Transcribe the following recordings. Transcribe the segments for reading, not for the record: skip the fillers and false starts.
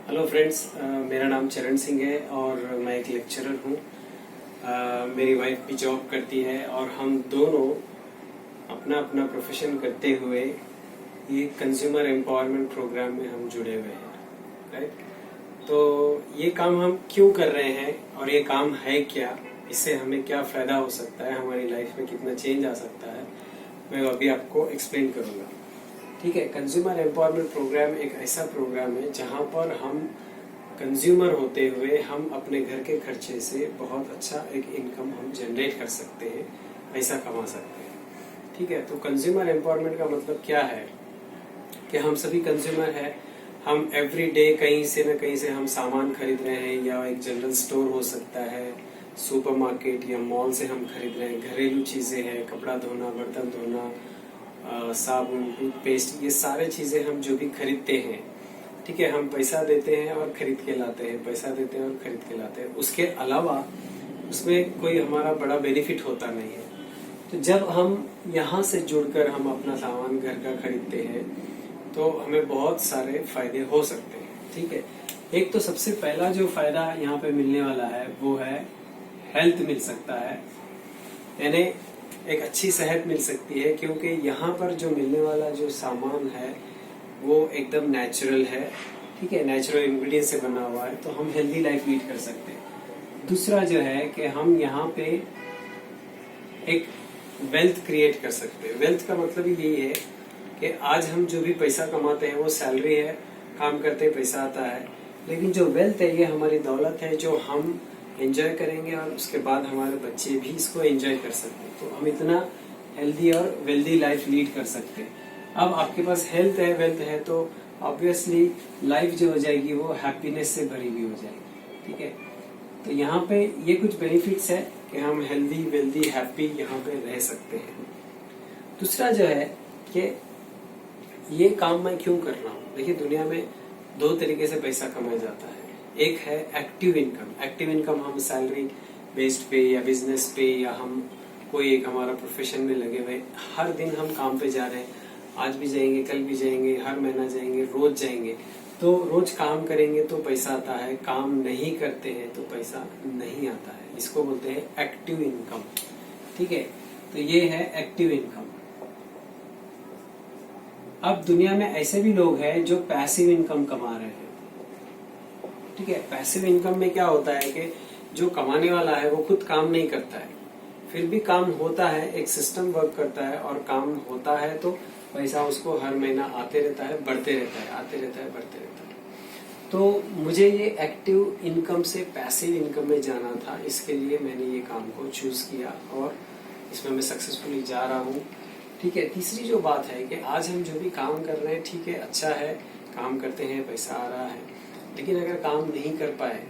Hello friends, मेरा नाम चरण सिंह है और मैं एक लेक्चरर हूँ। मेरी वाइफ भी जॉब करती है और हम दोनों अपना अपना प्रोफेशन करते हुए ये कंज्यूमर एम्पावरमेंट प्रोग्राम में हम जुड़े हुए हैं, राइट। तो ये काम हम क्यों कर रहे हैं और ये काम है क्या, इससे हमें क्या फायदा हो सकता है, हमारी लाइफ में कितना चेंज आ सकता है, मैं अभी आपको एक्सप्लेन करूँगा। ठीक है। कंज्यूमर एम्पावरमेंट प्रोग्राम एक ऐसा प्रोग्राम है जहां पर हम कंज्यूमर होते हुए हम अपने घर के खर्चे से बहुत अच्छा एक इनकम हम जनरेट कर सकते हैं, पैसा कमा सकते हैं। ठीक है। तो कंज्यूमर एम्पावरमेंट का मतलब क्या है कि हम सभी कंज्यूमर हैं। हम एवरी डे कहीं से न कहीं से हम सामान खरीद रहे हैं, या एक जनरल स्टोर हो सकता है, सुपरमार्केट या मॉल से हम खरीद रहे हैं। घरेलू चीजें हैं, कपड़ा धोना, बर्तन धोना, साबुन, टूथपेस्ट, ये सारे चीजें हम जो भी खरीदते हैं, ठीक है, हम पैसा देते हैं और खरीद के लाते हैं, पैसा देते हैं और खरीद के लाते हैं। उसके अलावा उसमें कोई हमारा बड़ा बेनिफिट होता नहीं है। तो जब हम यहाँ से जुड़कर हम अपना सामान घर का खरीदते हैं तो हमें बहुत सारे फायदे हो सकते हैं। ठीक है। एक तो सबसे पहला जो फायदा यहाँ पे मिलने वाला है वो है हेल्थ मिल सकता है, यानी एक अच्छी सेहत मिल सकती है, क्योंकि यहाँ पर जो मिलने वाला जो सामान है वो एकदम नेचुरल है। ठीक है, नेचुरल इंग्रेडिएंट से बना हुआ है, तो हम हेल्दी लाइफ लीड कर सकते हैं। दूसरा जो है कि हम यहाँ पे एक वेल्थ क्रिएट कर सकते हैं। वेल्थ का मतलब यही है कि आज हम जो भी पैसा कमाते हैं वो सैलरी है, काम करते हैं पैसा आता है, लेकिन जो वेल्थ है ये हमारी दौलत है जो हम एंजॉय करेंगे और उसके बाद हमारे बच्चे भी इसको एंजॉय कर सकते हैं। तो हम इतना हेल्दी और वेल्दी लाइफ लीड कर सकते हैं। अब आपके पास हेल्थ है, वेल्थ है, तो ऑब्वियसली लाइफ जो हो जाएगी वो हैप्पीनेस से भरी हुई हो जाएगी। ठीक है। तो यहाँ पे ये कुछ बेनिफिट्स है कि हम हेल्दी, वेल्दी, हैप्पी यहाँ पे रह सकते हैं। दूसरा जो है कि ये काम मैं क्यों कर रहा हूँ। देखिए, दुनिया में दो तरीके से पैसा कमाया जाता है। एक है एक्टिव इनकम। एक्टिव इनकम हम सैलरी बेस्ड पे या बिजनेस पे या हम कोई एक हमारा प्रोफेशन में लगे हुए, हर दिन हम काम पे जा रहे हैं, आज भी जाएंगे, कल भी जाएंगे, हर महीना जाएंगे, रोज जाएंगे। तो रोज काम करेंगे तो पैसा आता है, काम नहीं करते हैं तो पैसा नहीं आता है। इसको बोलते हैं एक्टिव इनकम। ठीक है। तो ये है एक्टिव इनकम। अब दुनिया में ऐसे भी लोग हैं जो पैसिव इनकम कमा रहे हैं। ठीक है। पैसिव इनकम में क्या होता है कि जो कमाने वाला है वो खुद काम नहीं करता है, फिर भी काम होता है, एक सिस्टम वर्क करता है और काम होता है, तो पैसा उसको हर महीना आते रहता है, बढ़ते रहता है, आते रहता है, बढ़ते रहता है। तो मुझे ये एक्टिव इनकम से पैसिव इनकम में जाना था, इसके लिए मैंने ये काम को चूज किया और इसमें मैं सक्सेसफुली जा रहा हूँ। ठीक है। तीसरी जो बात है कि आज हम जो भी काम कर रहे हैं, ठीक है, अच्छा है, काम करते हैं, पैसा आ रहा है, लेकिन अगर काम नहीं कर पाए,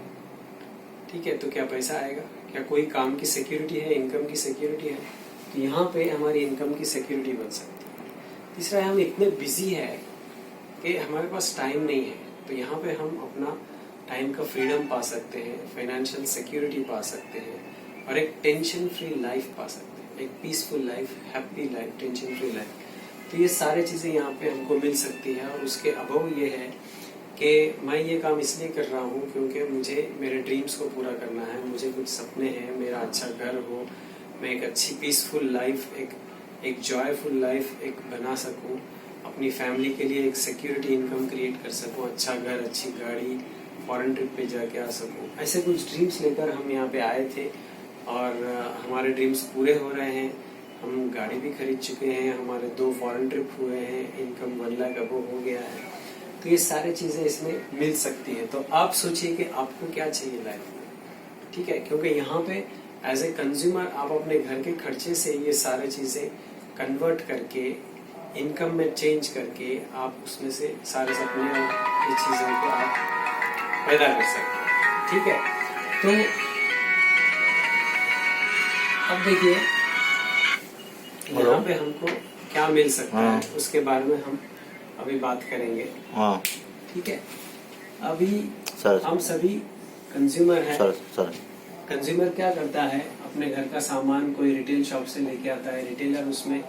ठीक है, तो क्या पैसा आएगा? क्या कोई काम की सिक्योरिटी है, इनकम की सिक्योरिटी है? तो यहाँ पे हमारी इनकम की सिक्योरिटी बन सकती है। तीसरा है, हम इतने बिजी है कि हमारे पास टाइम नहीं है, तो यहाँ पे हम अपना टाइम का फ्रीडम पा सकते हैं, फाइनेंशियल सिक्योरिटी पा सकते हैं और एक टेंशन फ्री लाइफ पा सकते हैं, एक peaceful life, happy life, tension free life. तो ये सारी चीजें यहाँ पे हमको मिल सकती है। और उसके अभाव ये है कि मैं ये काम इसलिए कर रहा हूँ क्योंकि मुझे मेरे ड्रीम्स को पूरा करना है, मुझे कुछ सपने हैं, मेरा अच्छा घर हो, मैं एक अच्छी पीसफुल लाइफ, एक जॉयफुल लाइफ एक बना सकूँ, अपनी फैमिली के लिए एक सिक्योरिटी इनकम क्रिएट कर सकूँ, अच्छा घर, अच्छी गाड़ी, फॉरेन ट्रिप पे जाके आ सकूँ। ऐसे कुछ ड्रीम्स लेकर हम यहाँ पे आए थे और हमारे ड्रीम्स पूरे हो रहे हैं। हम गाड़ी भी खरीद चुके हैं, हमारे 2 फॉरेन ट्रिप हुए हैं, इनकम 1 लाख अबव हो गया है। तो ये सारी चीजें इसमें मिल सकती है। तो आप सोचिए कि आपको क्या चाहिए लाइफ में। ठीक है। क्योंकि यहाँ पे एज ए कंज्यूमर आप अपने घर के खर्चे से ये सारी चीजें कन्वर्ट करके इनकम में चेंज करके आप उसमें से सारे सपने और ये चीजों को आप पैदा कर सकते हैं। ठीक है। तो अब देखिए यहाँ पे हमको क्या मिल सकता है, उसके बारे में हम अभी बात करेंगे। हाँ। ठीक है। अभी हम सभी कंज्यूमर हैं। कंज्यूमर क्या करता है, अपने घर का सामान कोई रिटेल शॉप से लेके आता है, रिटेलर उसमें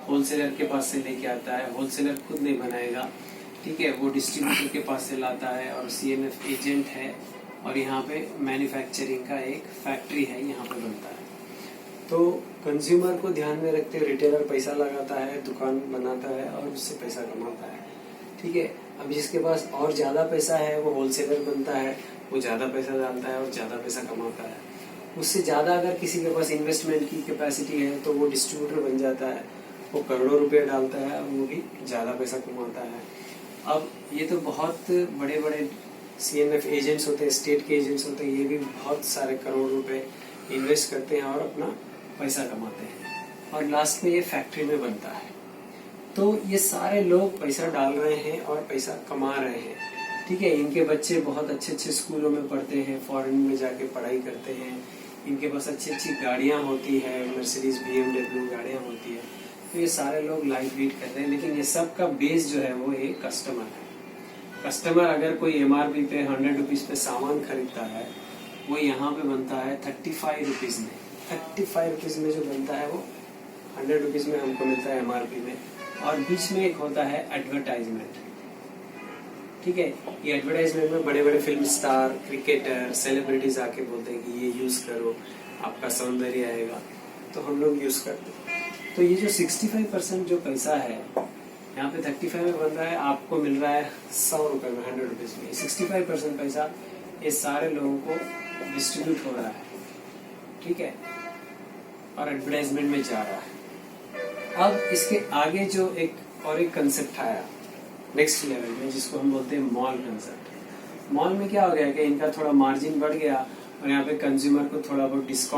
होलसेलर के पास से लेके आता है, होलसेलर खुद नहीं बनाएगा, ठीक है, वो डिस्ट्रीब्यूटर के पास से लाता है और CNF एजेंट है, और यहाँ पे मैन्युफैक्चरिंग का एक फैक्ट्री है, यहाँ पे बनता है। तो कंज्यूमर को ध्यान में रखते हुए रिटेलर पैसा लगाता है, दुकान बनाता है और उससे पैसा कमाता है। ठीक है, अब जिसके पास और ज्यादा पैसा है वो होलसेलर बनता है, वो ज्यादा पैसा डालता है और ज्यादा पैसा कमाता है। उससे ज्यादा अगर किसी के पास इन्वेस्टमेंट की कैपेसिटी है तो वो डिस्ट्रीब्यूटर बन जाता है, वो करोड़ों रुपए डालता है और वो भी ज्यादा पैसा कमाता है। अब ये तो बहुत बड़े बड़े CNF एजेंट्स होते हैं, स्टेट के एजेंट्स होते हैं, ये भी बहुत सारे करोड़ रुपए इन्वेस्ट करते हैं और अपना पैसा कमाते हैं, और लास्ट में ये फैक्ट्री में बनता है। तो ये सारे लोग पैसा डाल रहे हैं और पैसा कमा रहे हैं। ठीक है, इनके बच्चे बहुत अच्छे अच्छे स्कूलों में पढ़ते हैं, फॉरेन में जाके पढ़ाई करते हैं, इनके पास अच्छी अच्छी गाड़ियां होती है, मर्सिडीज BMW गाड़ियां होती है। तो ये सारे लोग लाइफ लीड कर रहे हैं, लेकिन ये सब का बेस जो है वो एक कस्टमर है। कस्टमर अगर कोई MRP पे 100 रुपीज पे सामान खरीदता है, वो यहाँ पे बनता है 35 रुपीज में। 35 रुपीज में जो बनता है वो 100 रुपीज में हमको मिलता है MRP में, और बीच में एक होता है एडवर्टाइजमेंट। ठीक है, ये एडवर्टाइजमेंट में बड़े बड़े फिल्म स्टार, क्रिकेटर, सेलिब्रिटीज आके बोलते हैं कि ये यूज करो, आपका सौंदर्य आएगा, तो हम लोग यूज करते हैं। तो ये जो 65% जो पैसा है यहाँ पे 35 में बन रहा है, आपको मिल रहा है 100 रुपए में, 100 रुपीज में। 65% पैसा ये सारे लोगों को डिस्ट्रीब्यूट हो रहा है। ठीक है, और एडवर्टाइजमेंट में जा रहा है। अब इसके आगे जो एक कंसेप्ट आया नेक्स्ट लेवल में, जिसको हम बोलते हैं मॉल कंसेप्ट। मॉल में क्या हो गया कि इनका थोड़ा मार्जिन बढ़ गया और यहाँ पे कंज्यूमर को थोड़ा बहुत डिस्काउंट